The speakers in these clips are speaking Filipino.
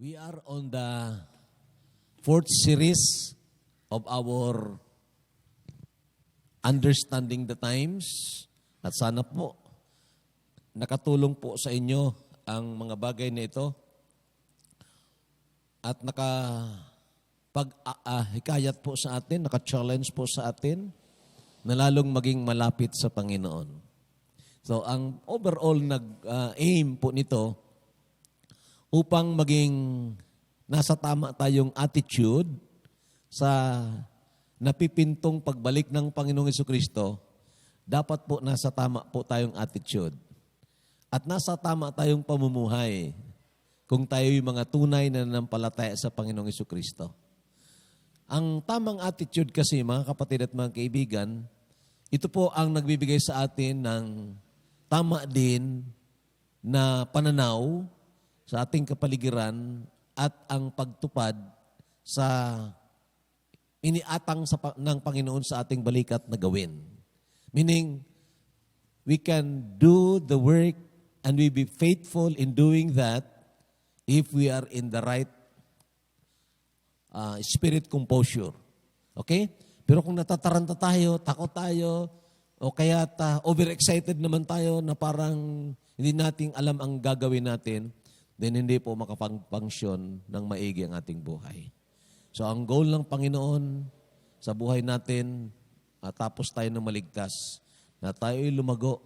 We are on the fourth series of our Understanding the Times. At sana po, nakatulong po sa inyo ang mga bagay na ito. At hikayat po sa atin, naka-challenge po sa atin na lalong maging malapit sa Panginoon. So, ang overall aim po nito, upang maging nasa tama tayong attitude sa napipintong pagbalik ng Panginoong Jesucristo, dapat po nasa tama po tayong attitude. At nasa tama tayong pamumuhay kung tayo'y mga tunay na nanampalataya sa Panginoong Jesucristo. Ang tamang attitude kasi, mga kapatid at mga kaibigan, ito po ang nagbibigay sa atin ng tama din na pananaw sa ating kapaligiran at ang pagtupad sa iniatang ng Panginoon sa ating balikat na gawin. Meaning, we can do the work and we be faithful in doing that if we are in the right spirit composure. Okay? Pero kung natataranta tayo, takot tayo, o kaya overexcited naman tayo na parang hindi nating alam ang gagawin natin, then hindi po makapag-function ng maigi ang ating buhay. So ang goal ng Panginoon sa buhay natin, tapos tayo na maligtas, na tayo'y lumago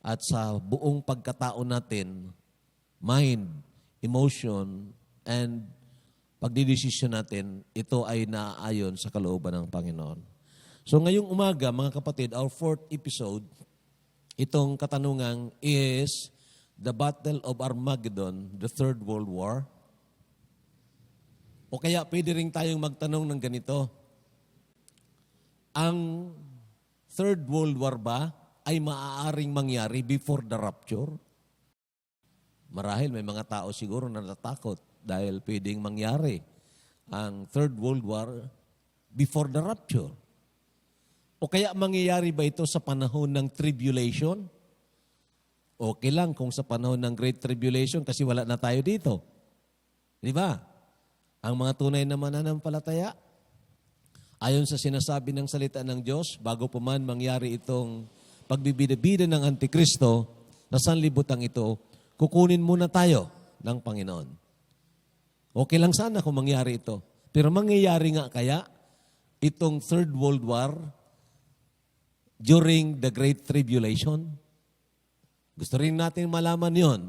at sa buong pagkatao natin, mind, emotion, and pagdidesisyon natin, ito ay naaayon sa kalooban ng Panginoon. So ngayong umaga, mga kapatid, our fourth episode, itong katanungang is the Battle of Armageddon, the Third World War. O kaya pwede rin tayong magtanong ng ganito, ang Third World War ba ay maaaring mangyari before the rapture? Marahil may mga tao siguro na natatakot dahil pwedeng mangyari ang Third World War before the rapture. O kaya mangyayari ba ito sa panahon ng tribulation? Okay lang kung sa panahon ng Great Tribulation kasi wala na tayo dito. Di ba? Ang mga tunay na mananampalataya, ayon sa sinasabi ng salita ng Diyos, bago pa man mangyari itong pagbibida-bida ng Antikristo, na sanlibutan ito, kukunin muna tayo ng Panginoon. Okay lang sana kung mangyari ito. Pero mangyayari nga kaya itong Third World War during the Great Tribulation? Gusto rin natin malaman yon.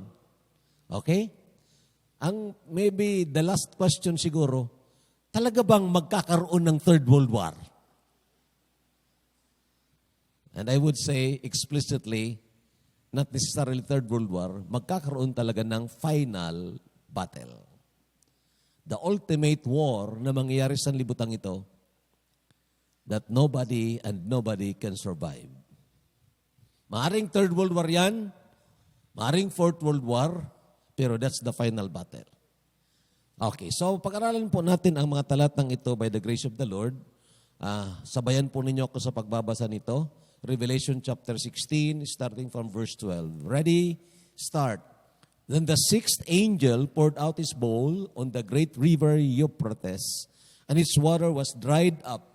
Okay? Ang maybe the last question siguro, talaga bang magkakaroon ng Third World War? And I would say explicitly, not necessarily Third World War, magkakaroon talaga ng final battle. The ultimate war na mangyayari sa libutang ito, that nobody and nobody can survive. Maaring Third World War yan, maaring Fourth World War, pero that's the final battle. Okay, so pag-aralan po natin ang mga talatang ito by the grace of the Lord. Sabayan po ninyo ako sa pagbabasa nito. Revelation chapter 16, starting from verse 12. Ready? Start. Then the sixth angel poured out his bowl on the great river Euphrates, and its water was dried up,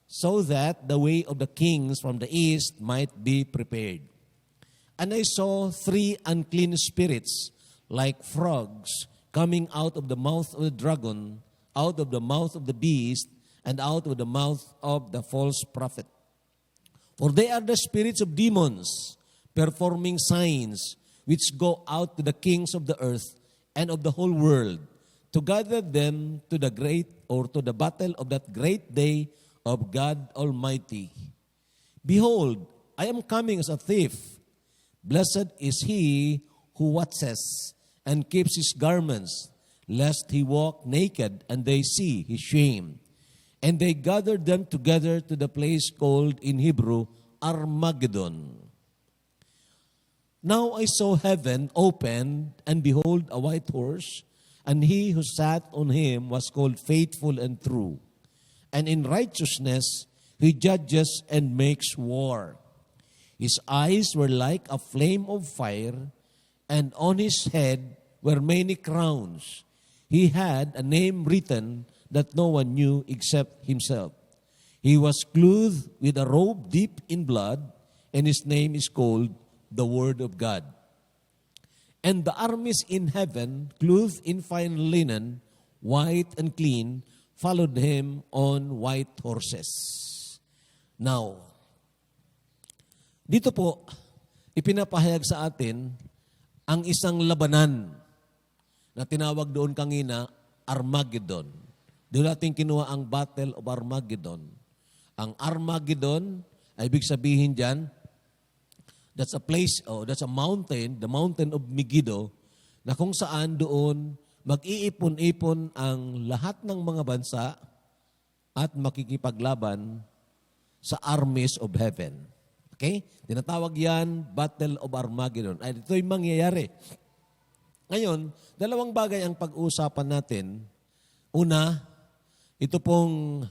so that the way of the kings from the east might be prepared. And I saw three unclean spirits, like frogs, coming out of the mouth of the dragon, out of the mouth of the beast, and out of the mouth of the false prophet. For they are the spirits of demons, performing signs, which go out to the kings of the earth and of the whole world, to gather them to the battle of that great day of God Almighty. Behold, I am coming as a thief. Blessed is he who watches and keeps his garments, lest he walk naked and they see his shame. And they gathered them together to the place called in Hebrew Armageddon. Now I saw heaven opened, and behold, a white horse, and he who sat on him was called Faithful and True. And in righteousness he judges and makes war. His eyes were like a flame of fire, and on his head were many crowns. he had a name written that no one knew except himself. He was clothed with a robe dipped in blood, and his name is called the Word of God. And the armies in heaven, clothed in fine linen, white and clean, followed him on white horses. Now, dito po, ipinapahayag sa atin ang isang labanan na tinawag doon kanina, Armageddon. Doon natin kinuha ang Battle of Armageddon. Ang Armageddon, ay ibig sabihin dyan, that's a place, that's a mountain, the mountain of Megiddo, na kung saan doon mag-iipon-ipon ang lahat ng mga bansa at makikipaglaban sa armies of heaven. Okay? Tinatawag yan, Battle of Armageddon. Ay, ito'y mangyayari. Ngayon, dalawang bagay ang pag-uusapan natin. Una, ito pong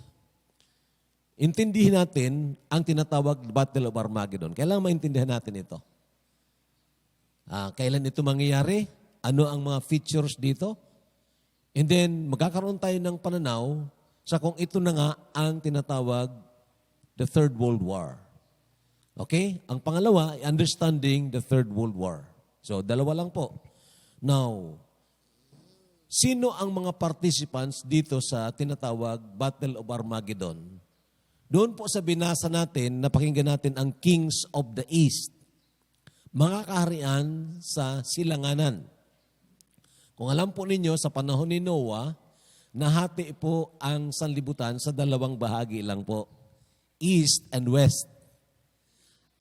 intindihin natin ang tinatawag Battle of Armageddon. Kailangan maintindihan natin ito. Kailan ito mangyayari? Ano ang mga features dito? And then, magkakaroon tayo ng pananaw sa kung ito na nga ang tinatawag the Third World War. Okay? Ang pangalawa, understanding the Third World War. So, dalawa lang po. Now, sino ang mga participants dito sa tinatawag Battle of Armageddon? Doon po sa binasa natin, napakinggan natin ang Kings of the East. Mga kaharian sa silanganan. Kung alam po ninyo, sa panahon ni Noah, nahati po ang sanlibutan sa dalawang bahagi lang po. East and West.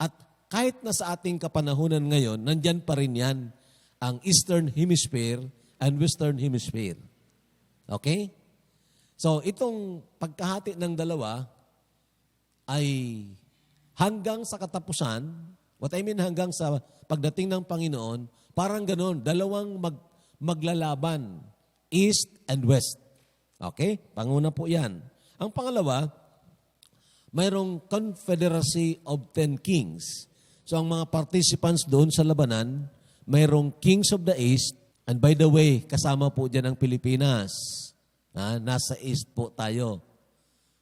At kahit na sa ating kapanahunan ngayon, nandyan pa rin yan, ang Eastern Hemisphere and Western Hemisphere. Okay? So, itong pagkahati ng dalawa, ay hanggang sa katapusan, what I mean hanggang sa pagdating ng Panginoon, parang ganon, dalawang maglalaban, East and West. Okay? Panguna po yan. Ang pangalawa, mayroong Confederacy of 10 Kings. So ang mga participants doon sa labanan, mayroong Kings of the East, and by the way, kasama po dyan ang Pilipinas. Nasa East po tayo.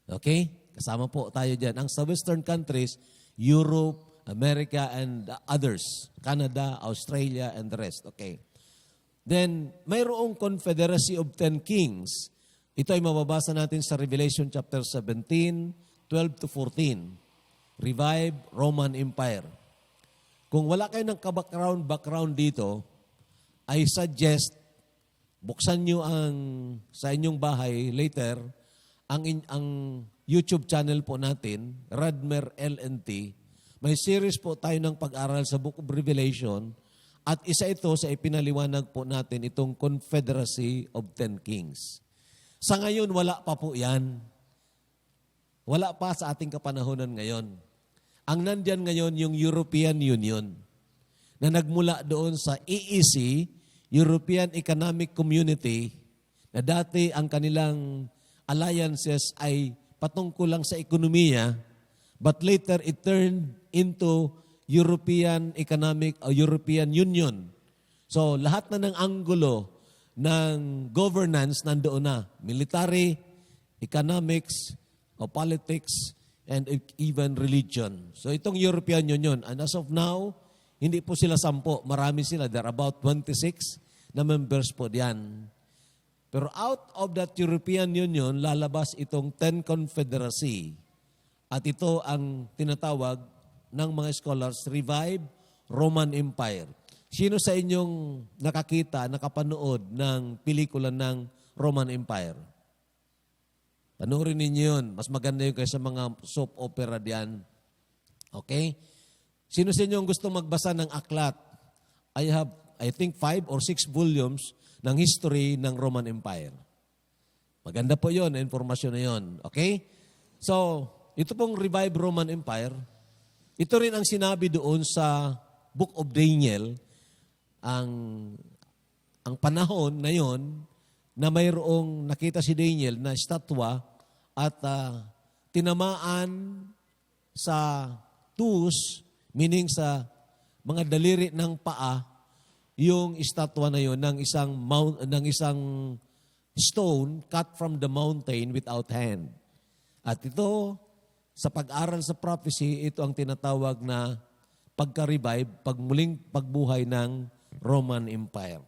Okay? Kasama po tayo dyan. Ang sa Western countries, Europe, America, and others. Canada, Australia, and the rest. Okay. Then, mayroong Confederacy of 10 Kings. Ito ay mababasa natin sa Revelation chapter 17, 12 to 14. Revive Roman Empire. Kung wala kayo ng background dito, I suggest, buksan nyo sa inyong bahay later, ang YouTube channel po natin, Radmer LNT. May series po tayo ng pag-aral sa Book of Revelation at isa ito sa ipinaliwanag po natin itong Confederacy of 10 Kings. Sa ngayon, wala pa po yan. Wala pa sa ating kapanahonan ngayon. Ang nandyan ngayon yung European Union na nagmula doon sa EEC, European Economic Community, na dati ang kanilang alliances ay patungkol lang sa ekonomiya, but later it turned into European Union. So lahat na ng anggulo ng governance nandoon na. Military, economics, politics, and even religion. So itong European Union, and as of now, hindi po sila 10, marami sila. There are about 26 na members po diyan. Pero out of that European Union, lalabas itong 10 Confederacy. At ito ang tinatawag ng mga scholars, Revive Roman Empire. Sino sa inyong nakapanood ng pelikula ng Roman Empire? Panoorin ninyo yun. Mas maganda yun kaysa mga soap opera diyan. Okay? Sino sa inyo ang gusto magbasa ng aklat? I think 5 or 6 volumes ng history ng Roman Empire. Maganda po yun, informasyon na yun. Okay? So, ito pong Revive Roman Empire, ito rin ang sinabi doon sa Book of Daniel, ang panahon na yon na mayroong nakita si Daniel na estatwa at tinamaan sa toes, meaning sa mga daliri ng paa, yung estatwa na yon ng isang stone cut from the mountain without hand. At ito, sa pag-aral sa prophecy, ito ang tinatawag na pagka-revive, pagmuling pagbuhay ng Roman Empire.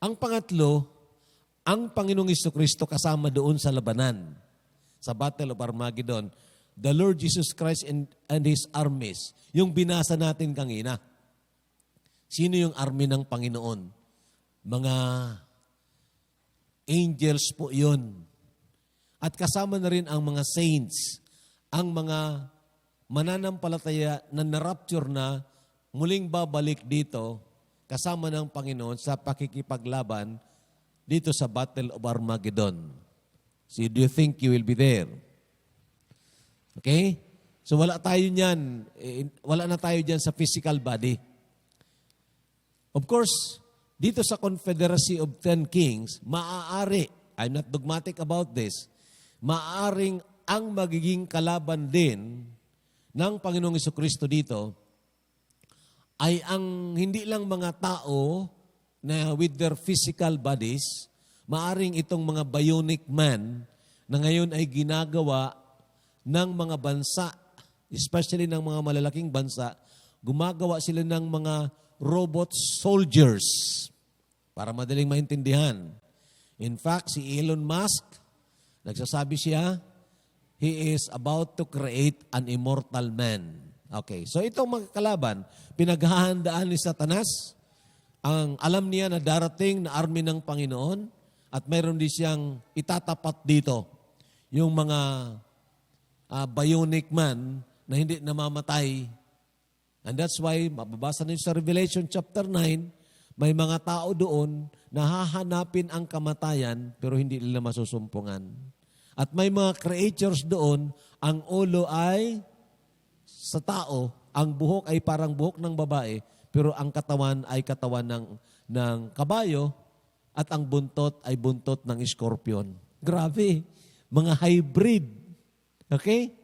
Ang pangatlo, ang Panginoong Jesucristo kasama doon sa labanan, sa Battle of Armageddon, the Lord Jesus Christ and His armies, yung binasa natin kanina. Sino yung army ng Panginoon? Mga angels po yun. At kasama na rin ang mga saints, ang mga mananampalataya na narapture na muling babalik dito kasama ng Panginoon sa pakikipaglaban dito sa Battle of Armageddon. So do you think you will be there? Okay? So wala tayo niyan. Wala na tayo diyan sa physical body. Of course, dito sa Confederacy of Ten Kings, maaari, I'm not dogmatic about this, maaaring ang magiging kalaban din ng Panginoong Jesucristo dito ay ang hindi lang mga tao na with their physical bodies, maaring itong mga bionic man na ngayon ay ginagawa ng mga bansa, especially ng mga malalaking bansa, gumagawa sila ng mga robot soldiers para madaling maintindihan. In fact, si Elon Musk, nagsasabi siya, he is about to create an immortal man. Okay, so itong mga kalaban, pinaghahandaan ni Satanas, ang alam niya na darating na army ng Panginoon at mayroon din siyang itatapat dito, yung mga bionic man na hindi namamatay. And that's why, mababasa niyo sa Revelation chapter 9, may mga tao doon na hahanapin ang kamatayan pero hindi nila masusumpungan. At may mga creatures doon, ang ulo ay sa tao, ang buhok ay parang buhok ng babae, pero ang katawan ay katawan ng kabayo at ang buntot ay buntot ng scorpion. Grabe, mga hybrid. Okay?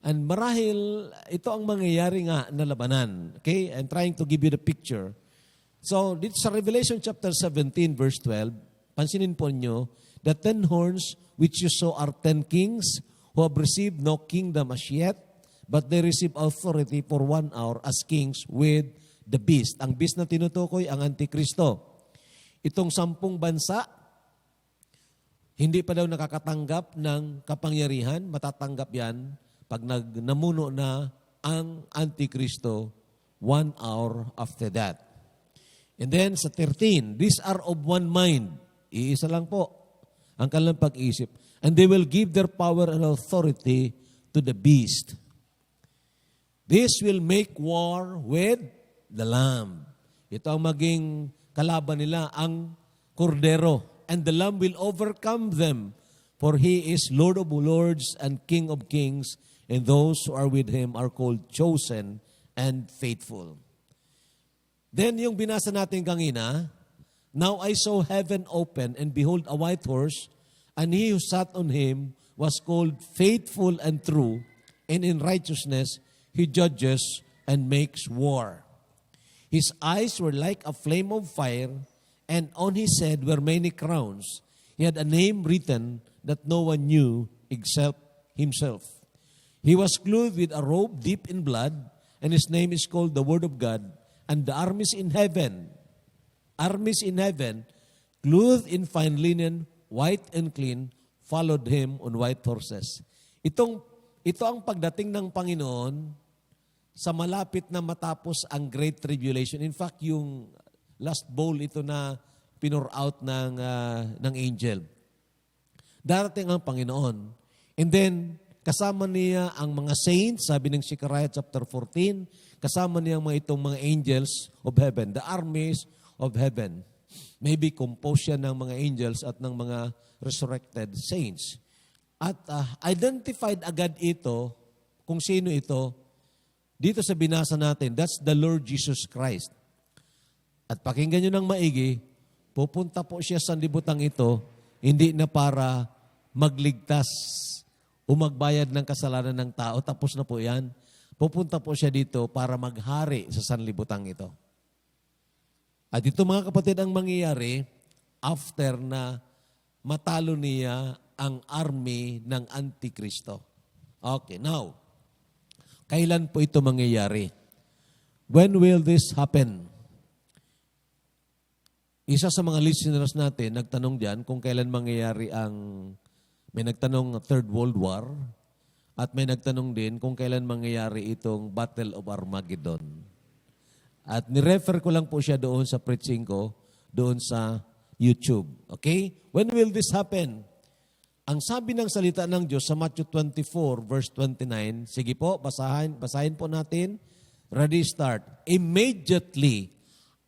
And marahil, ito ang mangyayari nga na labanan. Okay? I'm trying to give you the picture. So, dito sa Revelation chapter 17, verse 12, pansinin po nyo, the 10 horns which you saw are 10 kings who have received no kingdom as yet, but they receive authority for 1 hour as kings with the beast. Ang beast na tinutukoy, ang Antikristo. Itong 10 bansa, hindi pa daw nakakatanggap ng kapangyarihan, matatanggap yan pag namuno na ang Antikristo 1 hour after that. And then sa 13, these are of one mind. Iisa lang po ang kanilang pag-isip. And they will give their power and authority to the beast. This will make war with the Lamb. Ito ang maging kalaban nila, ang kordero. And the Lamb will overcome them, for He is Lord of lords and King of kings, and those who are with Him are called chosen and faithful. Then yung binasa natin kanina, now I saw heaven open, and behold a white horse, and He who sat on him was called faithful and true, and in righteousness He judges and makes war. His eyes were like a flame of fire, and on His head were many crowns. He had a name written that no one knew except Himself. He was clothed with a robe deep in blood, and His name is called the Word of God. And the armies in heaven, clothed in fine linen, white and clean, followed Him on white horses. Ito ang pagdating ng Panginoon sa malapit na matapos ang Great Tribulation. In fact, yung last bowl ito na pinur out ng angel. Darating ang Panginoon. And then, kasama niya ang mga saints, sabi ng Zechariah chapter 14, kasama niya itong mga angels of heaven, the armies of heaven. Maybe composed siya ng mga angels at ng mga resurrected saints. At identified agad ito, kung sino ito, dito sa binasa natin, that's the Lord Jesus Christ. At pakinggan nyo ng maigi, pupunta po siya sa libutang ito, hindi na para magligtas o magbayad ng kasalanan ng tao. Tapos na po yan. Pupunta po siya dito para maghari sa sanlibutan ito. At ito mga kapatid ang mangyayari after na matalo niya ang army ng Antikristo. Okay, now, kailan po ito mangyayari? When will this happen? Isa sa mga listeners natin, nagtanong diyan kung kailan mangyayari may nagtanong Third World War, at may nagtanong din kung kailan mangyayari itong Battle of Armageddon. At nirefer ko lang po siya doon sa preaching ko, doon sa YouTube. Okay? When will this happen? Ang sabi ng salita ng Diyos sa Matthew 24, verse 29, sige po, basahin po natin. Ready, start. Immediately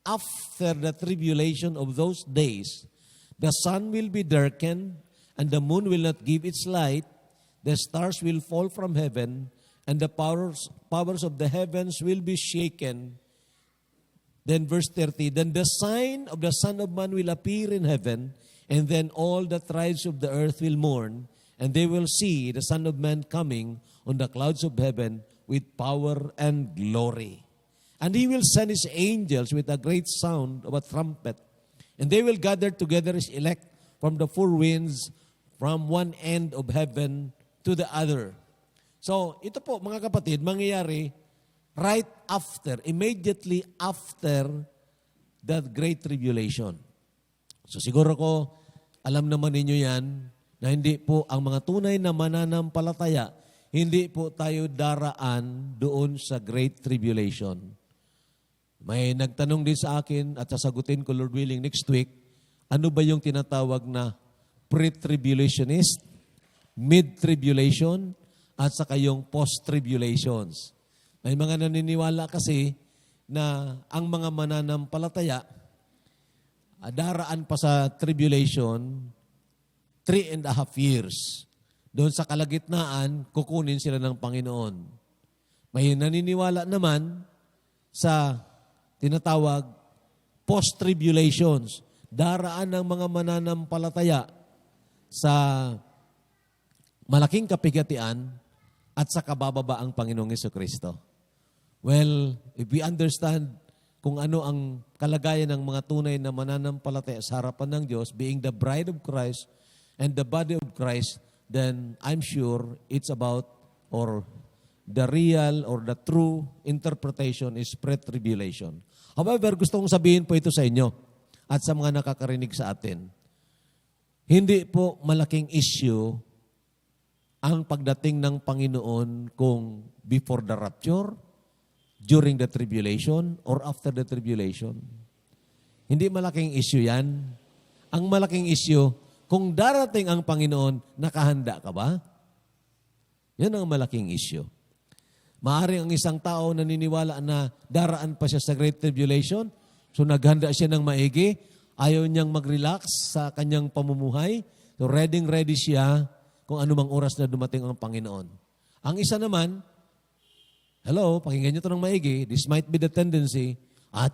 after the tribulation of those days, the sun will be darkened, and the moon will not give its light, the stars will fall from heaven, and the powers of the heavens will be shaken. Then verse 30, then the sign of the Son of Man will appear in heaven, and then all the tribes of the earth will mourn, and they will see the Son of Man coming on the clouds of heaven with power and glory. And he will send his angels with a great sound of a trumpet, and they will gather together his elect from the four winds, from one end of heaven to the other. So, ito po mga kapatid, mangyayari right after, immediately after the Great Tribulation. So siguro ko, alam naman ninyo yan, na hindi po ang mga tunay na mananampalataya, hindi po tayo daraan doon sa Great Tribulation. May nagtanong din sa akin at sasagutin ko, Lord willing, next week, ano ba yung tinatawag na pre-tribulationist, mid-tribulation, at saka yung post-tribulations. May mga naniniwala kasi na ang mga mananampalataya, daraan pa sa tribulation, 3.5 years. Doon sa kalagitnaan, kukunin sila ng Panginoon. May naniniwala naman sa tinatawag post-tribulations. Daraan ng mga mananampalataya sa malaking kapigatian at sa kabababa ang Panginoong Jesucristo. Well, if we understand kung ano ang kalagayan ng mga tunay na mananampalataya sa harapan ng Diyos, being the bride of Christ and the body of Christ, then I'm sure it's about, or the real or the true interpretation is pre-tribulation. However, gusto kong sabihin po ito sa inyo at sa mga nakakarinig sa atin. Hindi po malaking issue ang pagdating ng Panginoon kung before the rapture, during the tribulation, or after the tribulation. Hindi malaking issue yan. Ang malaking issue, kung darating ang Panginoon, nakahanda ka ba? Yan ang malaking issue. Maaring ang isang tao naniniwala na daraan pa siya sa Great Tribulation, so naghanda siya ng maigi, ayaw niyang mag-relax sa kanyang pamumuhay, so ready siya kung anumang oras na dumating ang Panginoon. Ang isa naman, hello, pakinggan niyo ito ng maigi, this might be the tendency,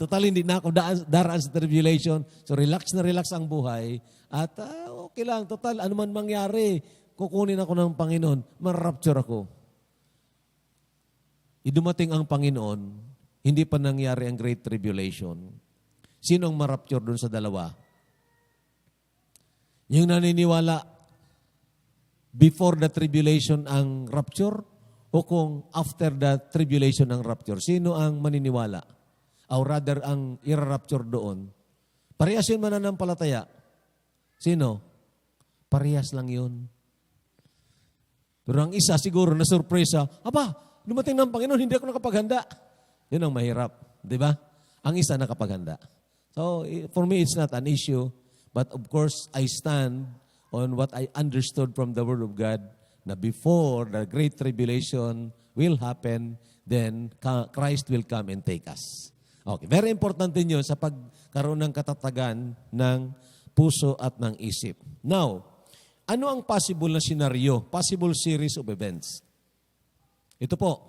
total hindi na ako daraan sa tribulation, so relax ang buhay, at okay lang, total, anuman mangyari, kukunin ako ng Panginoon, ma-rapture ako. Idumating ang Panginoon, hindi pa nangyari ang Great Tribulation. Sino ang ma-rapture dun sa dalawa? Yung naniniwala, before the tribulation ang rapture, o kung after the tribulation ang rapture? Sino ang maniniwala? Or rather, ang ira-rapture doon? Parehas yun mananampalataya. Sino? Parehas lang yun. Pero ang isa siguro na surpresa, dumating ng Panginoon, hindi ako nakapaghanda. Yun ang mahirap. Di ba? Ang isa nakapaghanda. So, for me, it's not an issue. But of course, I stand on what I understood from the Word of God, na before the Great Tribulation will happen, then Christ will come and take us. Okay, very important din yun sa pagkaroon ng katatagan ng puso at ng isip. Now, ano ang possible na senaryo? Possible series of events. Ito po,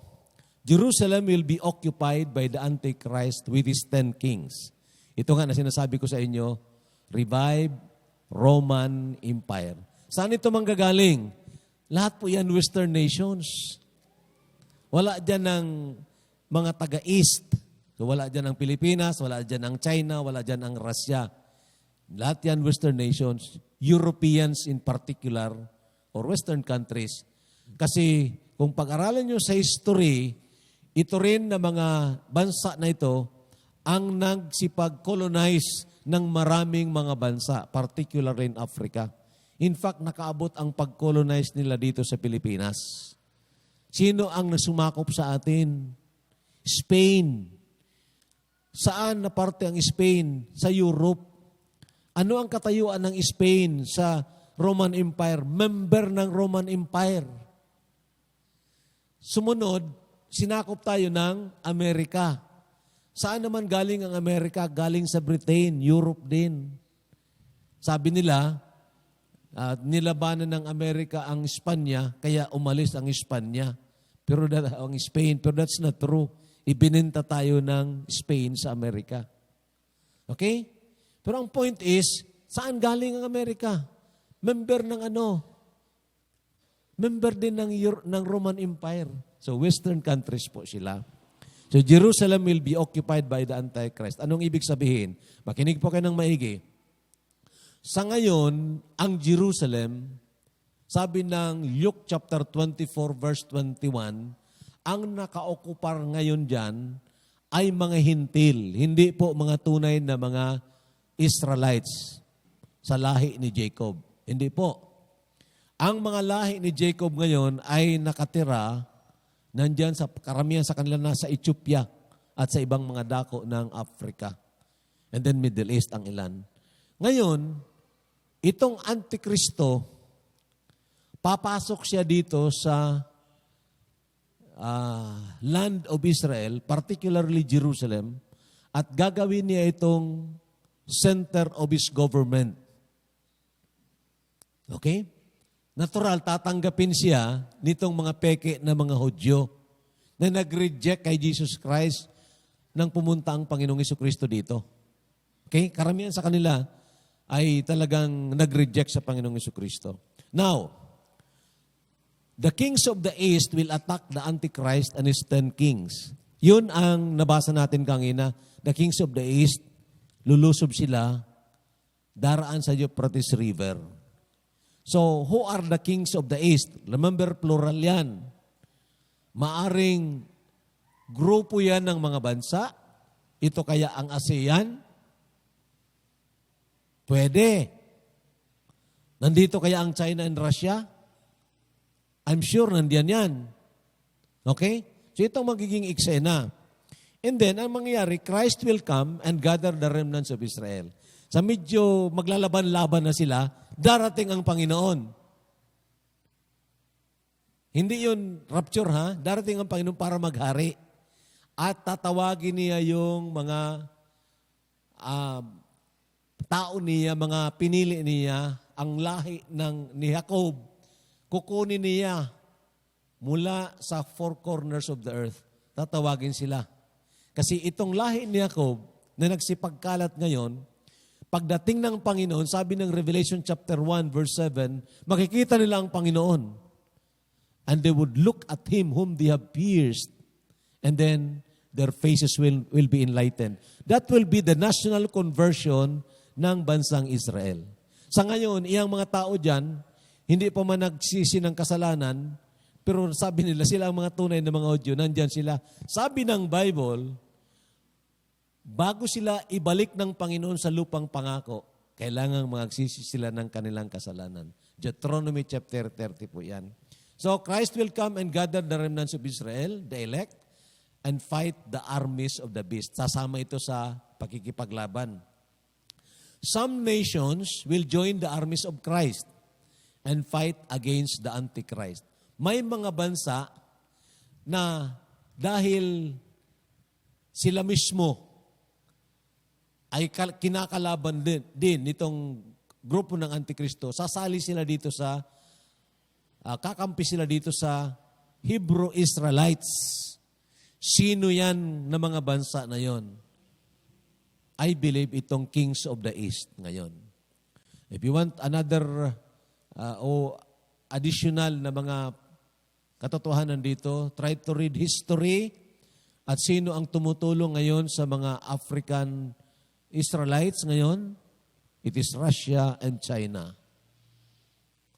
Jerusalem will be occupied by the Antichrist with his 10 kings. Ito nga na sinasabi ko sa inyo, revived Roman Empire. Saan ito manggagaling? Lahat po yan Western nations. Wala dyan ng mga taga-East. So wala dyan ng Pilipinas, wala dyan ng China, wala dyan ng Russia. Lahat yan Western nations. Europeans in particular or Western countries. Kasi kung pag-aralan nyo sa history, ito rin na mga bansa na ito ang nagsipag-colonize ng maraming mga bansa, particularly in Africa. In fact, nakaabot ang pag-colonize nila dito sa Pilipinas. Sino ang nasumakop sa atin? Spain. Saan na parte ang Spain? Sa Europe. Ano ang katayuan ng Spain sa Roman Empire? Member ng Roman Empire. Sumunod, sinakop tayo ng Amerika. Saan naman galing ang Amerika? Galing sa Britain, Europe din. Sabi nila, nilabanan ng Amerika ang Espanya, kaya umalis ang Espanya. Pero ang Spain, pero that's not true. Ibininta tayo ng Spain sa Amerika. Okay? Pero ang point is, saan galing ang Amerika? Member ng ano? Member din ng Roman Empire. So Western countries po sila. So Jerusalem will be occupied by the Antichrist. Anong ibig sabihin? Makinig po kayo ng maigi. Sa ngayon, ang Jerusalem, sabi ng Luke chapter 24 verse 21, ang nakaokupar ngayon dyan ay mga hintil, hindi po mga tunay na mga Israelites sa lahi ni Jacob. Hindi po. Ang mga lahi ni Jacob ngayon ay nakatira nandyan sa karamihan sa kanila nasa Ethiopia at sa ibang mga dako ng Africa. And then Middle East ang ilan. Ngayon, itong Antikristo, papasok siya dito sa land of Israel, particularly Jerusalem, at gagawin niya itong center of his government. Okay? Natural, tatanggapin siya nitong mga peke na mga Hudyo na nag-reject kay Jesus Christ nang pumunta ang Panginoong Jesucristo dito. Okay? Karamihan sa kanila ay talagang nag-reject sa Panginoong Jesucristo. Now, the kings of the east will attack the Antichrist and his 10 kings. Yun ang nabasa natin kanina. The kings of the east, lulusob sila, daraan sa Euphrates River. So, who are the kings of the east? Remember, plural yan. Maaring grupo yan ng mga bansa. Ito kaya ang ASEAN? Pwede. Nandito kaya ang China and Russia? I'm sure nandiyan yan. Okay? So itong magiging eksena. And then, ang mangyayari, Christ will come and gather the remnants of Israel. Sa medyo maglalaban-laban na sila, darating ang Panginoon. Hindi yun rapture ha? Darating ang Panginoon para maghari. At tatawagin niya yung mga tao niya, mga pinili niya, ang lahi ni Jacob. Kukunin niya mula sa four corners of the earth. Tatawagin sila. Kasi itong lahi ni Jacob na nagsipagkalat ngayon, pagdating ng Panginoon, sabi ng Revelation chapter 1 verse 7, makikita nila ang Panginoon. And they would look at Him whom they have pierced. And then their faces will be enlightened. That will be the national conversion ng bansang Israel. Sa ngayon, iyang mga tao dyan, hindi pa man nagsisi ng kasalanan, pero sabi nila, sila ang mga tunay na mga Hudyo, nandyan sila. Sabi ng Bible, bago sila ibalik ng Panginoon sa lupang pangako, kailangang magsisi sila ng kanilang kasalanan. Deuteronomy chapter 30 po yan. So Christ will come and gather the remnants of Israel, the elect, and fight the armies of the beast. Sasama ito sa pakikipaglaban. Some nations will join the armies of Christ and fight against the Antichrist. May mga bansa na dahil sila mismo ay kinakalaban din nitong grupo ng Antikristo, sasali sila dito sa, kakampi sila dito sa Hebrew Israelites. Sino yan na mga bansa na yon? I believe itong kings of the east ngayon. If you want another o additional na mga katotohanan dito, try to read history at sino ang tumutulong ngayon sa mga African Israelites ngayon. It is Russia and China.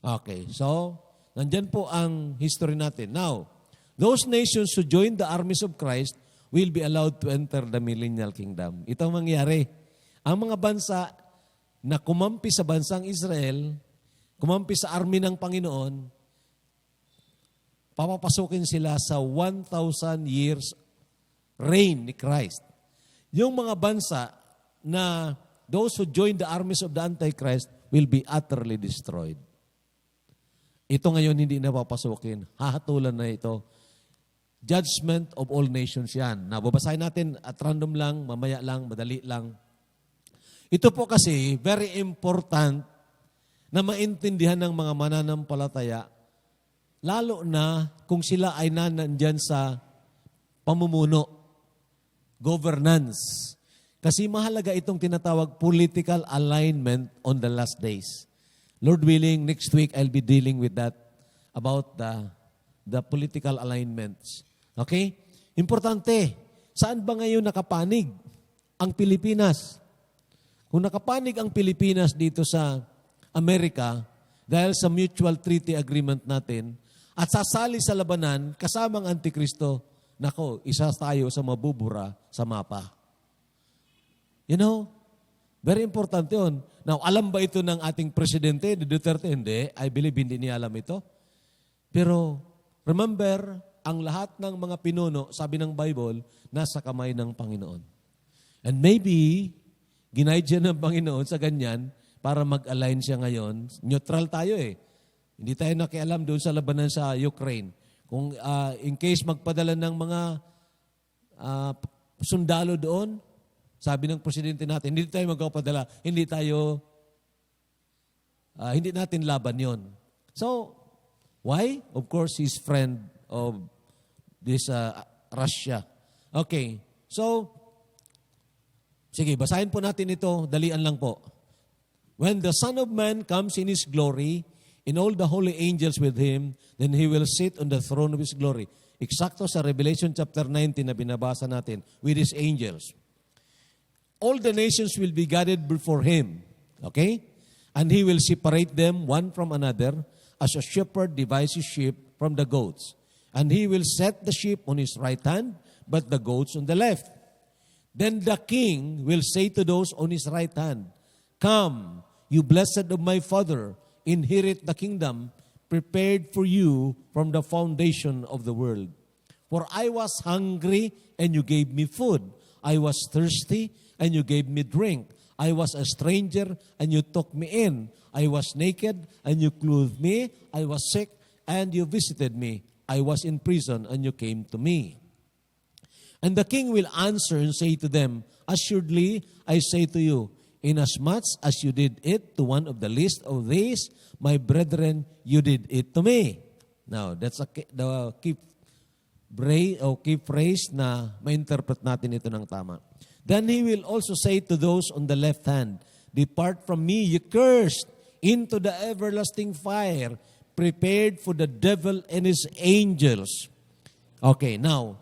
Okay, so, nandyan po ang history natin. Now, those nations who join the armies of Christ will be allowed to enter the millennial kingdom. Ito ang mangyari. Ang mga bansa na kumampi sa bansang Israel, kumampi sa army ng Panginoon, papapasukin sila sa 1,000 years reign ni Christ. Yung mga bansa na those who join the armies of the Antichrist will be utterly destroyed. Ito ngayon hindi na papasukin. Hahatulan na ito. Judgment of all nations yan. Nababasahin natin at random lang, mamaya lang, madali lang. Ito po kasi very important na maintindihan ng mga mananampalataya, lalo na kung sila ay nandyan sa pamumuno, governance. Kasi mahalaga itong tinatawag political alignment on the last days. Lord willing, next week I'll be dealing with that about the political alignments. Okay? Importante, saan ba ngayon nakapanig ang Pilipinas? Kung nakapanig ang Pilipinas dito sa Amerika dahil sa mutual treaty agreement natin at sasali sa labanan kasamang Antikristo, nako, isa tayo sa mabubura sa mapa. You know, very important yun. Now, alam ba ito ng ating presidente, Duterte? Hindi. I believe hindi niya alam ito. Pero, remember, ang lahat ng mga pinuno, sabi ng Bible, nasa kamay ng Panginoon. And maybe, ginaid siya ng Panginoon sa ganyan para mag-align siya ngayon. Neutral tayo eh. Hindi tayo nakialam doon sa labanan sa Ukraine. Kung in case magpadala ng mga sundalo doon, sabi ng presidente natin, hindi tayo magpapadala, hindi natin laban yon. So, why? Of course, he's friend of this Russia. Okay, so, sige, basahin po natin ito, dalian lang po. When the Son of Man comes in His glory, in all the holy angels with Him, then He will sit on the throne of His glory. Eksakto sa Revelation chapter 19 na binabasa natin, with His angels. All the nations will be gathered before Him. Okay? And He will separate them one from another as a shepherd divides his sheep from the goats. And He will set the sheep on His right hand, but the goats on the left. Then the King will say to those on His right hand, Come, you blessed of my Father, inherit the kingdom prepared for you from the foundation of the world. For I was hungry, and you gave me food. I was thirsty, and you gave me drink. I was a stranger, and you took me in. I was naked, and you clothed me. I was sick, and you visited me. I was in prison, and you came to me. And the King will answer and say to them, Assuredly, I say to you, inasmuch as you did it to one of the least of these, my brethren, you did it to me. Now, that's the key phrase na ma-interpret natin ito ng tama. Then He will also say to those on the left hand, Depart from me, you cursed, into the everlasting fire, prepared for the devil and his angels. Okay, now,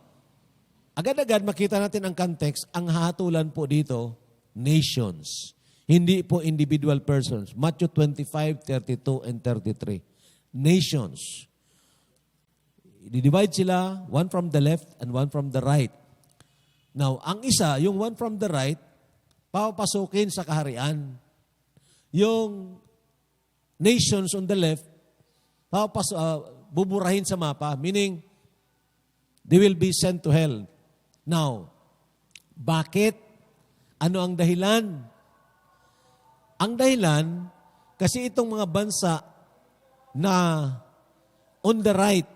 agad-agad makita natin ang context, ang hatulan po dito, nations. Hindi po individual persons. Matthew 25, 32, and 33. Nations. I-divide sila, one from the left and one from the right. Now, ang isa, yung one from the right, papapasukin sa kaharian. Yung nations on the left, buburahin sa mapa, meaning, they will be sent to hell. Now, bakit? Ano ang dahilan? Ang dahilan, kasi itong mga bansa na on the right,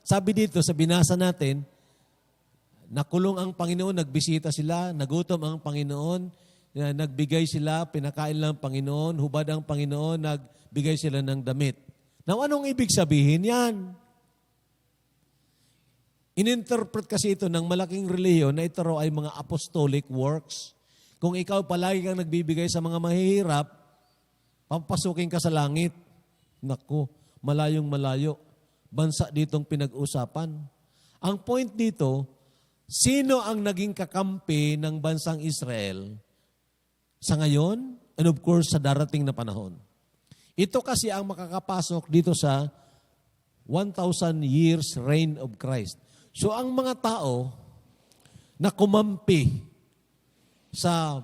sabi dito sa binasa natin, nakulong ang Panginoon, nagbisita sila, nagutom ang Panginoon, nagbigay sila, pinakain lang ang Panginoon, hubad ang Panginoon, nagbigay sila ng damit. Now, anong ibig sabihin yan? Ininterpret kasi ito ng malaking reliyon na ito raw ay mga apostolic works. Kung ikaw palagi kang nagbibigay sa mga mahihirap, papasukin ka sa langit. Naku, malayong malayo. Bansa ditong pinag-usapan. Ang point dito, sino ang naging kakampi ng bansang Israel sa ngayon and of course sa darating na panahon? Ito kasi ang makakapasok dito sa 1,000 years reign of Christ. So ang mga tao na kumampi sa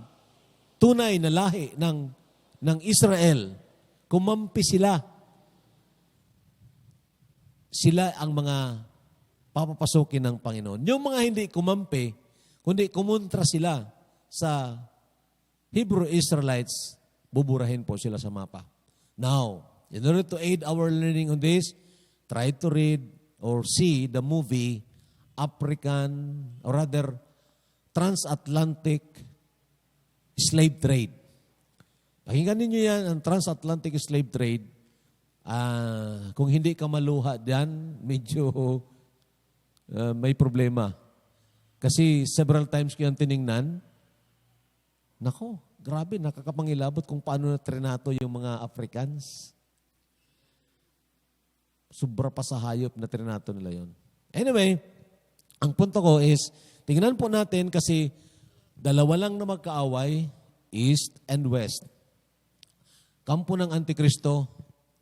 tunay na lahi ng Israel, kumampi sila. Sila ang mga papapasukin ng Panginoon. Yung mga hindi kumampi, kundi kumontra sila sa Hebrew Israelites, buburahin po sila sa mapa. Now, in order to aid our learning on this, try to read or see the movie African, or rather, Transatlantic Slave Trade. Pakinggan ninyo yan, ang Transatlantic Slave Trade. Kung hindi ka maluha diyan, medyo may problema. Kasi several times ko yan tiningnan, nako, grabe, nakakapangilabot kung paano na trinato yung mga Africans. Sobra pa sa hayop na trinato nila yon. Anyway, ang punto ko is, tingnan po natin kasi dalawa lang na magkaaway, East and West. Kampo ng Antikristo,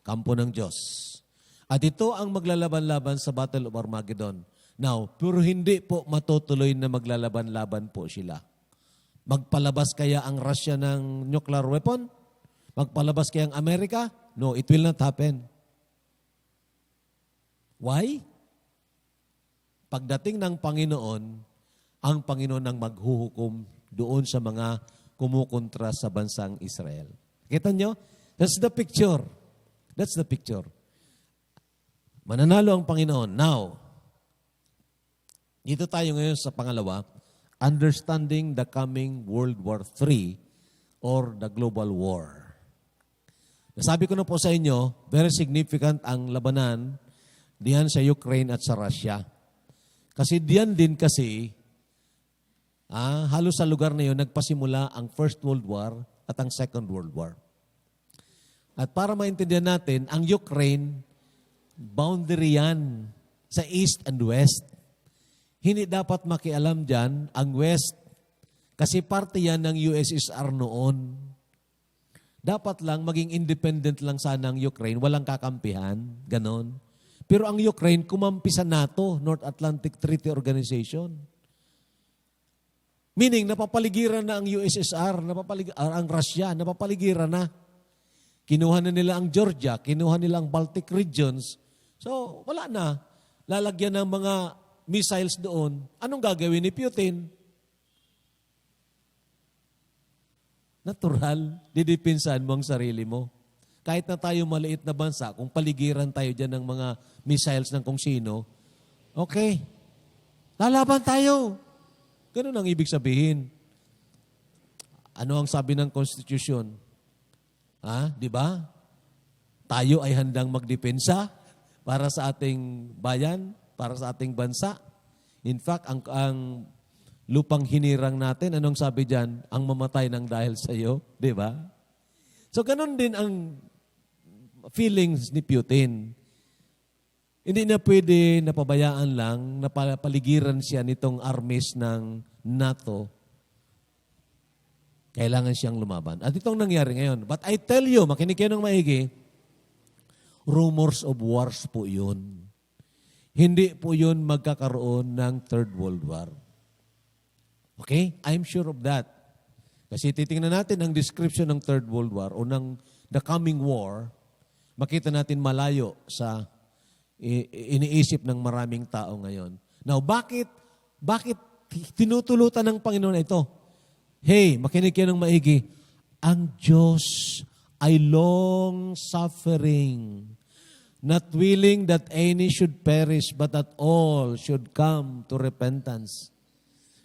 kampo ng Diyos. At ito ang maglalaban-laban sa Battle of Armageddon. Now, pero hindi po matutuloy na maglalaban-laban po sila. Magpalabas kaya ang Russia ng nuclear weapon? Magpalabas kaya ang Amerika? No, it will not happen. Why? Pagdating ng Panginoon, ang Panginoon ang maghuhukom doon sa mga kumukontra sa bansang Israel. Kita nyo? That's the picture. That's the picture. Mananalo ang Panginoon. Now, dito tayo ngayon sa pangalawa, understanding the coming World War III or the global war. Nasabi ko na po sa inyo, very significant ang labanan diyan sa Ukraine at sa Russia. Kasi diyan din kasi, halos sa lugar na yun, nagpasimula ang First World War at ang Second World War. At para maintindihan natin, ang Ukraine, boundary yan sa East and West. Hindi dapat makialam dyan ang West kasi parte yan ng USSR noon. Dapat lang maging independent lang sana ang Ukraine, walang kakampihan, ganon. Pero ang Ukraine, kumampi sa NATO, North Atlantic Treaty Organization. Meaning, napapaligiran na ang USSR, ang Russia, napapaligiran na. Kinuha na nila ang Georgia, kinuha nila ang Baltic regions. So, wala na. Lalagyan ng mga missiles doon. Anong gagawin ni Putin? Natural, didipinsan mo ang sarili mo. Kahit na tayo maliit na bansa, kung paligiran tayo dyan ng mga missiles ng kung sino, okay, lalaban tayo. Ganun ang ibig sabihin. Ano ang sabi ng Constitution? Di ba? Tayo ay handang magdepensa para sa ating bayan, para sa ating bansa. In fact, ang lupang hinirang natin, anong sabi diyan? Ang mamatay ng dahil sa iyo, di ba? So ganun din ang feelings ni Putin. Hindi na pwede napabayaan lang na paligiran siya nitong armies ng NATO. Kailangan siyang lumaban. At itong nangyari ngayon. But I tell you, makinig kayo ng maigi, rumors of wars po yun. Hindi po yun magkakaroon ng Third World War. Okay? I'm sure of that. Kasi titingnan natin ang description ng Third World War o ng the coming war, makita natin malayo sa iniisip ng maraming tao ngayon. Now, bakit tinutulutan ng Panginoon ito? Hey, makinig kayo ng maigi. Ang Diyos ay long-suffering, not willing that any should perish, but that all should come to repentance.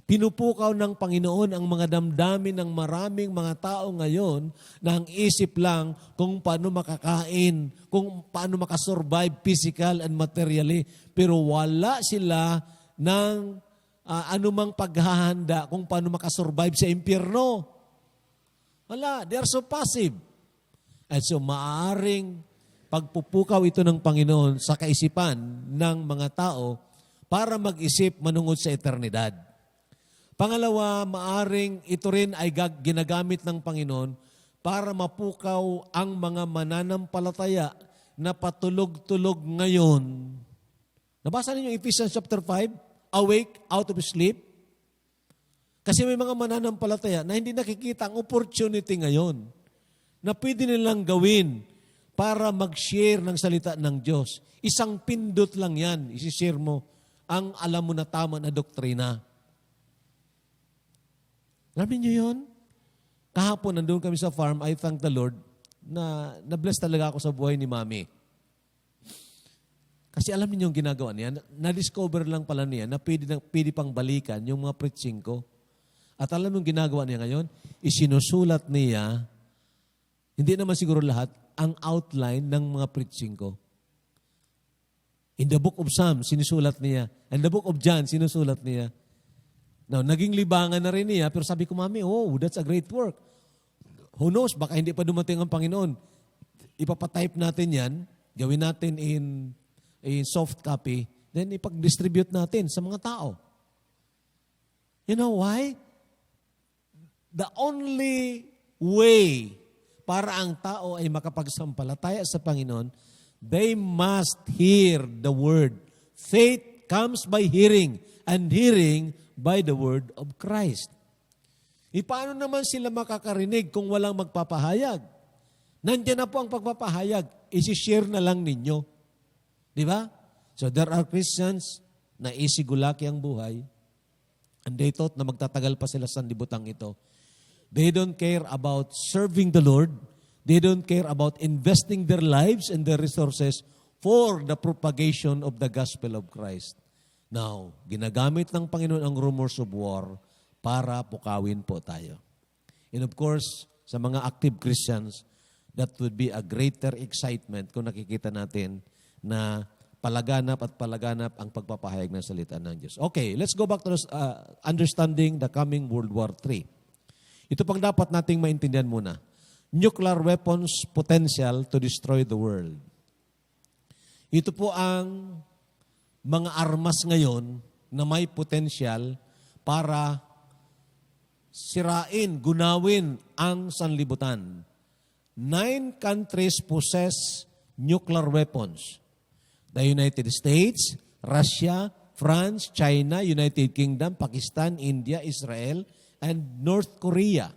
Pinupukaw ng Panginoon ang mga damdamin ng maraming mga tao ngayon na ang isip lang kung paano makakain, kung paano makasurvive physical and materially. Pero wala sila ng anumang paghahanda kung paano makasurvive sa impyerno. Wala, they are so passive. At so maaaring pagpupukaw ito ng Panginoon sa kaisipan ng mga tao para mag-isip manungod sa eternidad. Pangalawa, maaring ito rin ay ginagamit ng Panginoon para mapukaw ang mga mananampalataya na patulog-tulog ngayon. Nabasa ninyo Ephesians chapter 5? Awake out of sleep. Kasi may mga mananampalataya na hindi nakikita ang opportunity ngayon na pwede nilang gawin para mag-share ng salita ng Diyos. Isang pindot lang yan, isi-share mo ang alam mo na tama na doktrina. Alam niyo yun? Kahapon, nandun kami sa farm, I thank the Lord na na-bless talaga ako sa buhay ni Mami. Kasi alam niyo yung ginagawa niya, na-discover lang pala niya na pwede pang balikan yung mga preaching ko. At alam mo yung ginagawa niya ngayon? Isinusulat niya, hindi naman siguro lahat, ang outline ng mga preaching ko. In the book of Psalms, sinusulat niya. In the book of John, sinusulat niya. Now, naging libangan na rin niya, pero sabi ko, Mami, that's a great work. Who knows, baka hindi pa dumating ang Panginoon. Ipapatype natin yan, gawin natin in soft copy, then ipag-distribute natin sa mga tao. You know why? The only way para ang tao ay makapagsampalataya sa Panginoon, they must hear the Word. Faith comes by hearing, and hearing by the Word of Christ. Paano naman sila makakarinig kung walang magpapahayag? Nandiyan na po ang pagpapahayag, isi-share na lang ninyo. Di ba? So there are Christians na isigulaki ang buhay, and they thought na magtatagal pa sila sa libutang ito. They don't care about serving the Lord. They don't care about investing their lives and their resources for the propagation of the gospel of Christ. Now, ginagamit ng Panginoon ang rumors of war para pukawin po tayo. And of course, sa mga active Christians, that would be a greater excitement kung nakikita natin na palaganap at palaganap ang pagpapahayag ng salita ng Diyos. Okay, let's go back to understanding the coming World War III. Ito pang dapat nating maintindihan muna. Nuclear weapons potential to destroy the world. Ito po ang mga armas ngayon na may potential para sirain, gunawin ang sanlibutan. 9 countries possess nuclear weapons. The United States, Russia, France, China, United Kingdom, Pakistan, India, Israel, and North Korea.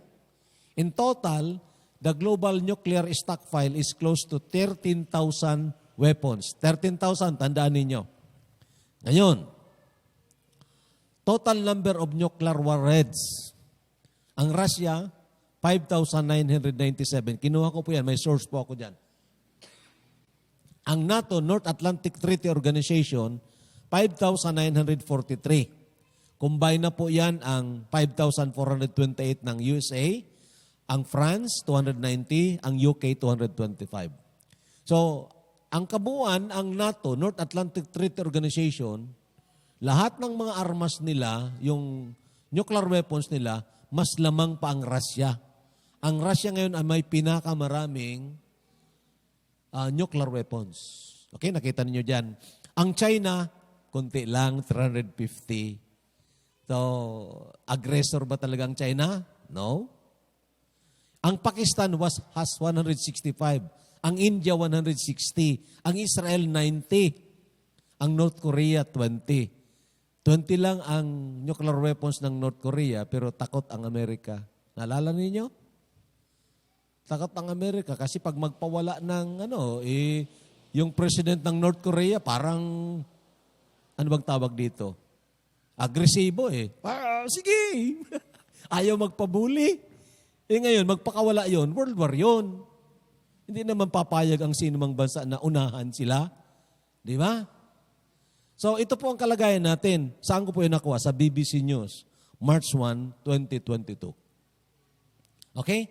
In total, the global nuclear stockpile is close to 13,000 weapons. 13,000, tandaan ninyo. Ngayon, total number of nuclear warheads. Ang Russia, 5,997. Kinuha ko po yan, may source po ako dyan. Ang NATO, North Atlantic Treaty Organization, 5,943. Combine na po yan ang 5,428 ng USA, ang France, 290, ang UK, 225. So, ang kabuuan, ang NATO, North Atlantic Treaty Organization, lahat ng mga armas nila, yung nuclear weapons nila, mas lamang pa ang Russia. Ang Russia ngayon ay may pinakamaraming nuclear weapons. Okay, nakita niyo dyan. Ang China, konti lang, 350. So, aggressor ba talaga ang China? No. Ang Pakistan has 165. Ang India, 160. Ang Israel, 90. Ang North Korea, 20. 20 lang ang nuclear weapons ng North Korea, pero takot ang Amerika. Naalala ninyo? Takot ang Amerika kasi pag magpawala ng yung president ng North Korea, parang, ano bang tawag dito? Agresibo eh. Sige. Ayaw magpabuli. Ngayon, magpakawala yon, World War yon. Hindi naman papayag ang sinumang bansa na unahan sila. Di ba? So, ito po ang kalagayan natin. Saan ko po yung nakuha? Sa BBC News, March 1, 2022. Okay?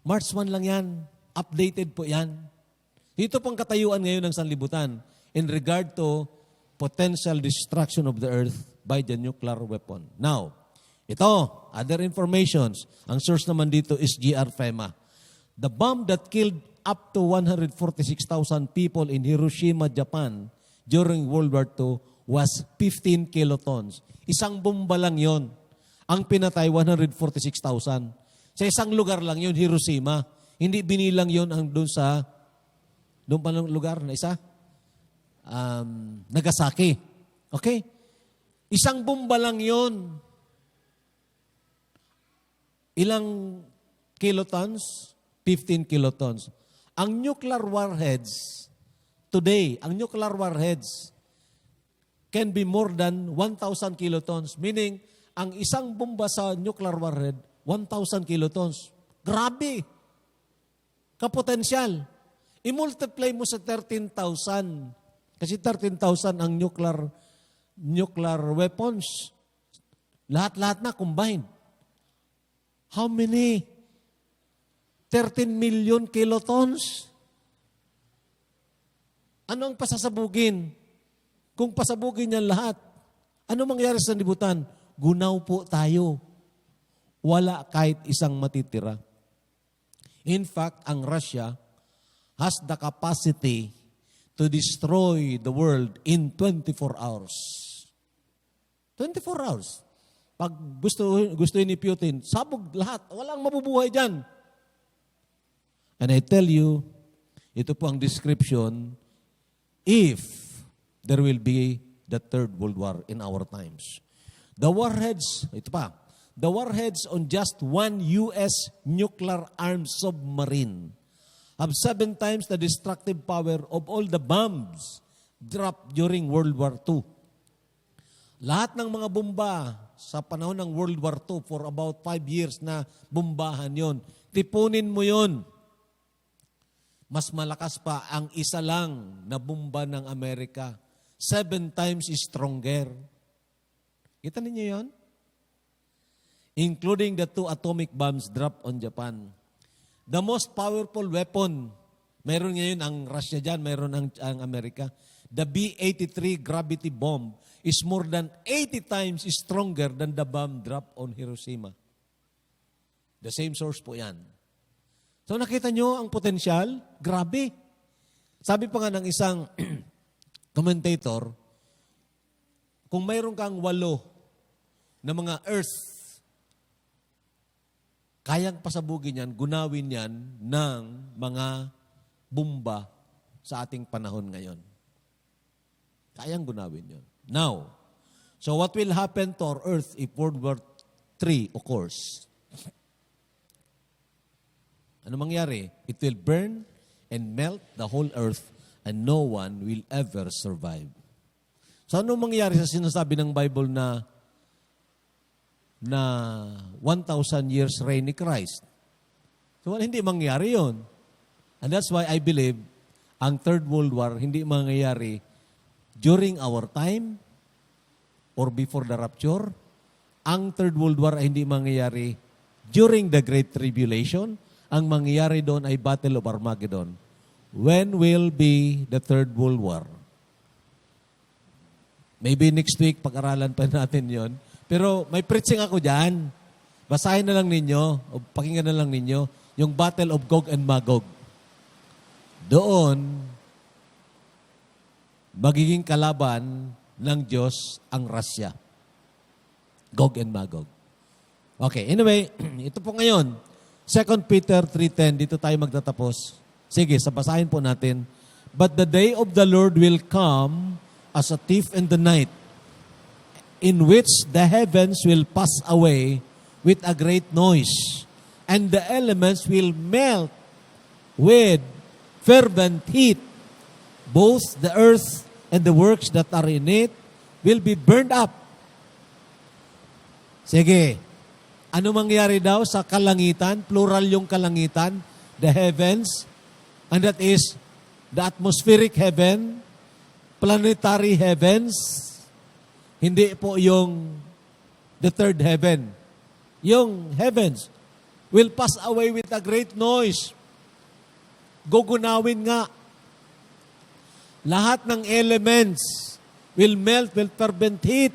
March 1 lang yan. Updated po yan. Ito pong katayuan ngayon ng sanlibutan in regard to potential destruction of the earth by the nuclear weapon. Now, ito, other informations. Ang source naman dito is GR FEMA. The bomb that killed up to 146,000 people in Hiroshima, Japan during World War II was 15 kilotons. Isang bomba lang yon. Ang pinatay, 146,000. Sa isang lugar lang yun, Hiroshima. Hindi binilang yun doon pa ng lugar na isa? Nagasaki. Okay? Isang bomba lang yun. Ilang kilotons? 15 kilotons. Ang nuclear warheads, today, ang nuclear warheads can be more than 1,000 kilotons. Meaning, ang isang bomba sa nuclear warhead, 1,000 kilotons. Grabe! Kapotensyal. I-multiply mo sa 13,000. Kasi 13,000 ang nuclear weapons. Lahat-lahat na combined. How many? 13 million kilotons. Ano ang pasasabugin? Kung pasabugin niyan lahat, ano mangyari sa sanlibutan? Gunaw po tayo. Wala kahit isang matitira. In fact, ang Russia has the capacity to destroy the world in 24 hours. 24 hours. Pag gusto ni Putin, sabog lahat. Walang mabubuhay dyan. And I tell you, ito po ang description, if there will be the Third World War in our times. The warheads, ito pa, the warheads on just one U.S. nuclear-armed submarine have 7 times the destructive power of all the bombs dropped during World War II. Lahat ng mga bomba sa panahon ng World War II for about 5 years na bombahan yon, tipunin mo yon. Mas malakas pa ang isa lang na bomba ng Amerika. 7 times stronger. Kita ninyo yon? Including the 2 atomic bombs dropped on Japan. The most powerful weapon, meron ngayon ang Russia dyan, meron ang Amerika. The B-83 gravity bomb is more than 80 times stronger than the bomb dropped on Hiroshima. The same source po yan. So nakita nyo ang potensyal? Grabe. Sabi pa nga ng isang commentator, kung mayroon kang 8 na mga earth, kayang pasabugin yan, gunawin yan ng mga bomba sa ating panahon ngayon. Kayang gunawin yun. Now, so what will happen to our earth if World War III occurs? Ano mangyari? It will burn and melt the whole earth and no one will ever survive. So ano mangyari sa sinasabi ng Bible na 1,000 years reign ni Christ? So hindi mangyari yon. And that's why I believe ang Third World War hindi mangyayari during our time or before the rapture. Ang Third World War ay hindi mangyayari during the Great Tribulation. Ang mangyayari doon ay Battle of Armageddon. When will be the Third World War? Maybe next week, pag-aralan pa natin yon. Pero may preaching ako dyan. Basahin na lang ninyo, o pakinggan na lang ninyo, yung Battle of Gog and Magog. Doon, magiging kalaban ng Diyos ang Russia. Gog and Magog. Okay, anyway, ito po ngayon, 2 Peter 3:10, dito tayo magtatapos. Sige, basahin po natin. But the day of the Lord will come as a thief in the night, in which the heavens will pass away with a great noise, and the elements will melt with fervent heat. Both the earth and the works that are in it will be burned up. Sige. Ano mangyari daw sa kalangitan? Plural yung kalangitan. The heavens. And that is the atmospheric heaven, planetary heavens. Hindi po yung the third heaven. Yung heavens will pass away with a great noise. Gugunawin nga. Lahat ng elements will melt with fervent heat.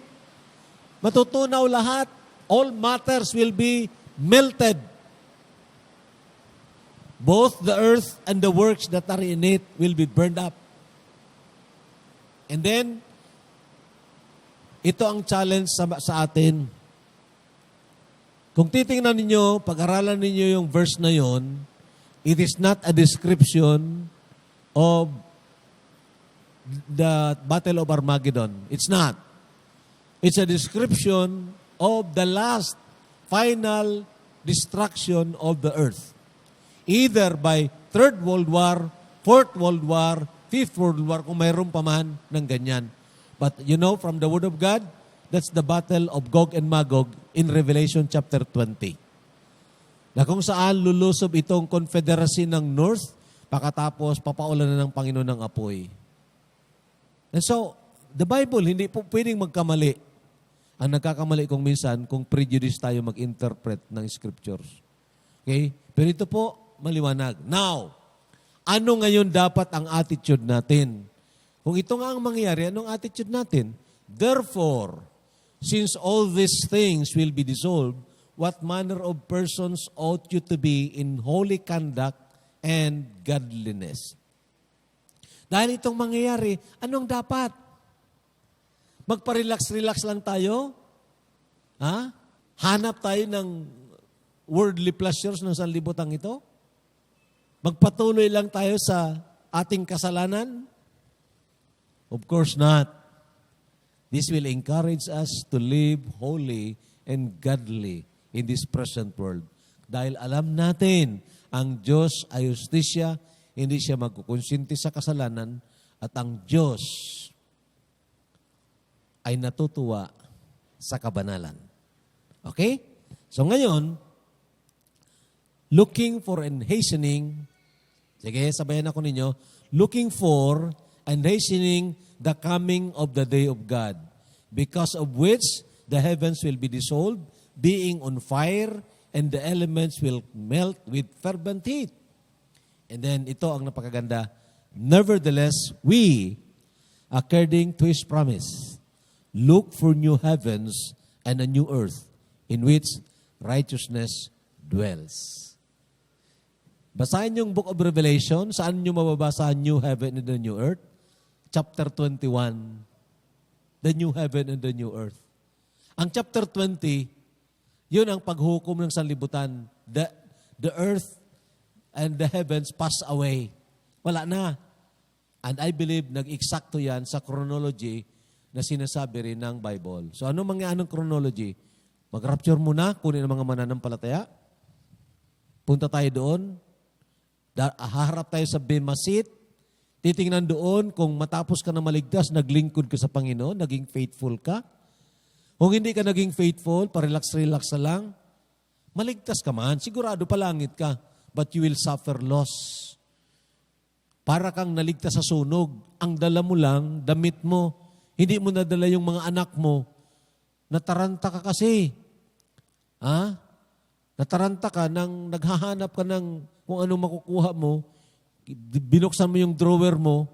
Matutunaw lahat. All matters will be melted. Both the earth and the works that are in it will be burned up. And then, ito ang challenge sa atin. Kung titingnan ninyo, pag-aralan ninyo yung verse na yon, it is not a description of the Battle of Armageddon. It's not. It's a description of the last final destruction of the earth. Either by Third World War, Fourth World War, Fifth World War, kung mayroon pa man ng ganyan. But you know, from the Word of God, that's the battle of Gog and Magog in Revelation chapter 20. Na kung saan lulusob itong confederacy ng North, pakatapos papaulan na ng Panginoon ng apoy. And so, the Bible, hindi po pwedeng magkamali. Ang nagkakamali kung minsan, kung prejudice tayo mag-interpret ng scriptures. Okay? Pero ito po, maliwanag. Now, ano ngayon dapat ang attitude natin? Kung ito nga ang mangyayari, anong attitude natin? Therefore, since all these things will be dissolved, what manner of persons ought you to be in holy conduct and godliness? Dahil itong mangyayari, anong dapat? Magpa-relax-relax lang tayo? Ha? Hanap tayo ng worldly pleasures ng sanlibutan ito? Magpatuloy lang tayo sa ating kasalanan? Of course not. This will encourage us to live holy and godly in this present world. Dahil alam natin, ang Diyos ay justisya, hindi siya magkukonsinti sa kasalanan, at ang Diyos ay natutuwa sa kabanalan. Okay? So ngayon, looking for and hastening, sige, sabayan ako ninyo, looking for and hastening the coming of the day of God, because of which the heavens will be dissolved, being on fire, and the elements will melt with fervent heat. And then, ito ang napakaganda. Nevertheless, we, according to His promise, look for new heavens and a new earth, in which righteousness dwells. Basahin yung Book of Revelation. Saan nyo mababasa new heaven and the new earth? Chapter 21. The new heaven and the new earth. Ang chapter 20, yun ang paghukom ng sanlibutan. The earth and the heavens pass away. Wala na. And I believe nag-eksakto yan sa chronology na sinasabi rin ng Bible. So ano anong chronology? Mag-rapture muna, kunin ang mga mananampalataya. Punta tayo doon. Haharap tayo sa Bema Seat. Titingnan doon kung matapos ka na maligtas, naglingkod ka sa Panginoon, naging faithful ka. Kung hindi ka naging faithful, parelax-relax na lang, maligtas ka man, sigurado palangit ka, but you will suffer loss. Para kang naligtas sa sunog, ang dala mo lang, damit mo, hindi mo nadala yung mga anak mo, nataranta ka kasi. Ha? Nataranta ka nang naghahanap ka ng kung ano makukuha mo, binuksan mo yung drawer mo,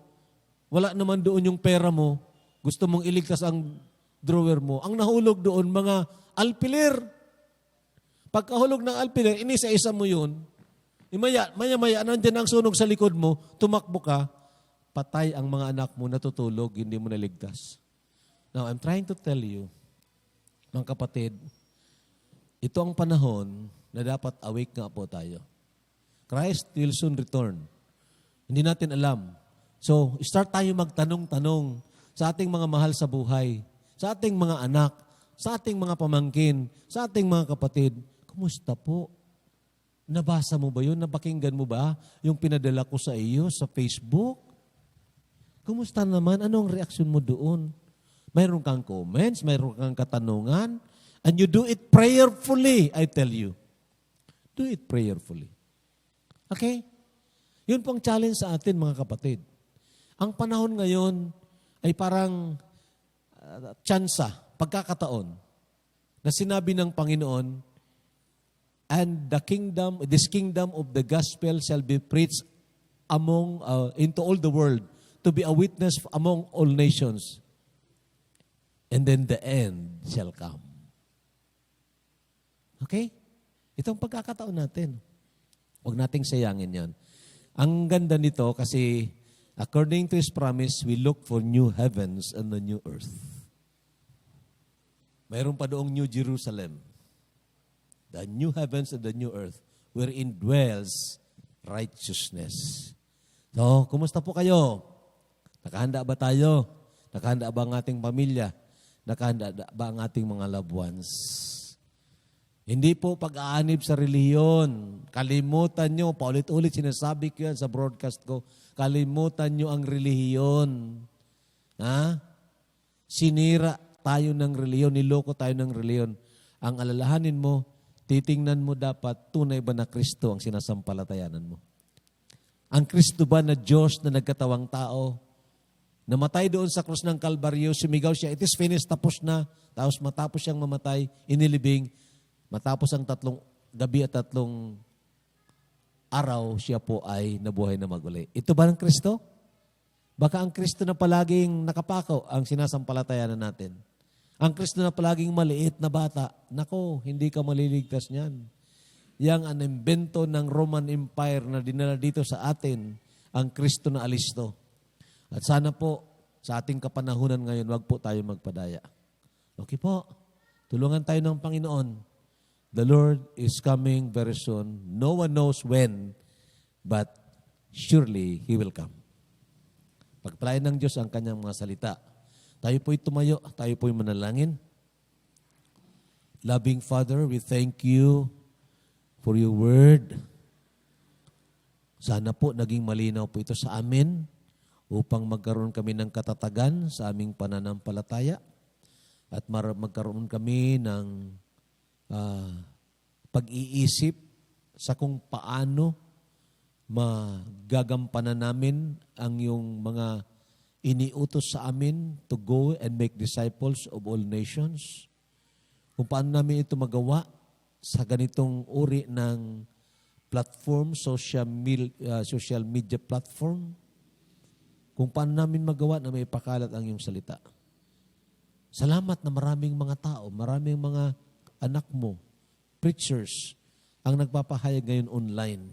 wala naman doon yung pera mo, gusto mong iligtas ang drawer mo. Ang nahulog doon, mga alpiler. Pagkahulog ng alpiler, inisa-isa mo yun, maya-maya, nandiyan ang sunog sa likod mo, tumakbo ka, patay ang mga anak mo, natutulog, hindi mo naligtas. Now, I'm trying to tell you, mga kapatid, ito ang panahon na dapat awake nga po tayo. Christ will soon return. Hindi natin alam. So, start tayo magtanong-tanong sa ating mga mahal sa buhay, sa ating mga anak, sa ating mga pamangkin, sa ating mga kapatid. Kumusta po? Nabasa mo ba yun? Napakinggan mo ba yung pinadala ko sa iyo sa Facebook? Kumusta naman? Anong reaksyon mo doon? Mayroon kang comments, mayroon kang katanungan, and you do it prayerfully, I tell you. Do it prayerfully. Okay? Yun pong challenge sa atin, mga kapatid. Ang panahon ngayon ay parang tsansa, pagkakataon, na sinabi ng Panginoon, and this kingdom of the gospel shall be preached into all the world, to be a witness among all nations. And then the end shall come. Okay? Itong pagkakataon natin. Huwag nating sayangin yan. Ang ganda nito kasi according to His promise, we look for new heavens and a new earth. Mayroon pa doong New Jerusalem. the new heavens and the new earth, wherein dwells righteousness. So, kumusta po kayo? Nakahanda ba tayo? Nakahanda ba ang ating pamilya? Nakahanda ba ang ating mga loved ones? Hindi po pag-aanib sa relihiyon. Kalimutan nyo, paulit-ulit sinasabi ko yan sa broadcast ko, kalimutan nyo ang relihiyon. Ha? Sinira tayo ng relihiyon, niloko tayo ng relihiyon. Ang alalahanin mo, titingnan mo dapat tunay ba na Kristo ang sinasampalatayanan mo. Ang Kristo ba na Diyos na nagkatawang tao, namatay doon sa krus ng Kalbaryo, sumigaw siya, it is finished, tapos na. Tapos matapos siyang mamatay, inilibing, matapos ang 3 gabi at 3 araw, siya po ay nabuhay na maguli. Ito ba ng Kristo? Baka ang Kristo na palaging nakapako ang sinasampalatayanan natin. Ang Kristo na palaging maliit na bata, nako, hindi ka maliligtas niyan. Yang ang imbento ng Roman Empire na dinala dito sa atin, ang Kristo na alisto. At sana po, sa ating kapanahunan ngayon, wag po tayo magpadaya. Okay po, tulungan tayo ng Panginoon. The Lord is coming very soon. No one knows when, but surely He will come. Pagpalain ng Diyos ang kanyang mga salita. Tayo po'y tumayo, tayo po'y manalangin. Loving Father, we thank you for your word. Sana po naging malinaw po ito sa amin upang magkaroon kami ng katatagan sa aming pananampalataya at magkaroon kami ng pag-iisip sa kung paano magagampanan namin ang yung mga iniutos sa amin to go and make disciples of all nations. Kung paano namin ito magawa sa ganitong uri ng platform, social media platform. Kung paano namin magawa na may pakalat ang iyong salita. Salamat na maraming mga tao, maraming mga anak mo, preachers, ang nagpapahayag ngayon online.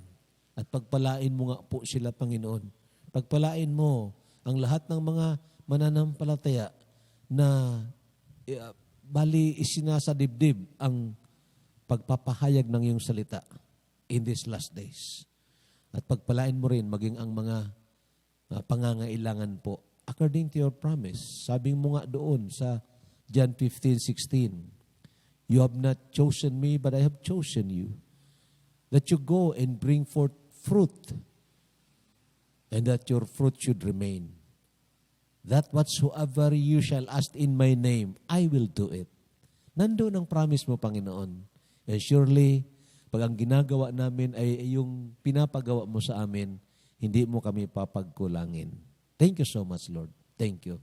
At pagpalain mo nga po sila, Panginoon. Pagpalain mo ang lahat ng mga mananampalataya na bali isinasa dibdib ang pagpapahayag ng iyong salita in these last days. At pagpalain mo rin maging ang mga pangangailangan po according to your promise. Sabi mo nga doon sa John 15:16, you have not chosen me, but I have chosen you, that you go and bring forth fruit, and that your fruit should remain. That whatsoever you shall ask in my name, I will do it. Nandoon ang promise mo, Panginoon. And surely, pag ang ginagawa namin ay yung pinapagawa mo sa amin, hindi mo kami papagkulangin. Thank you so much, Lord. Thank you.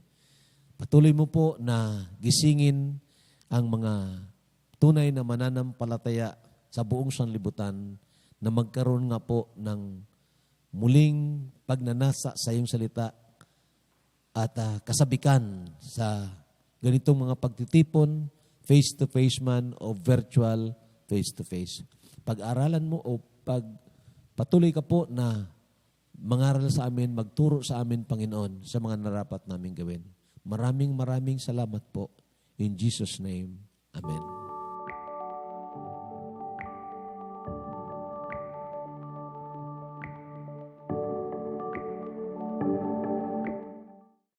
Patuloy mo po na gisingin ang mga tunay na mananampalataya sa buong sanlibutan na magkaroon nga po ng muling pagnanasa sa iyong salita at kasabikan sa ganitong mga pagtitipon, face-to-face man o virtual face-to-face. Pag-aralan mo o patuloy ka po na mangaral sa amin, magturo sa amin, Panginoon, sa mga narapat namin gawin. Maraming salamat po. In Jesus' name, Amen.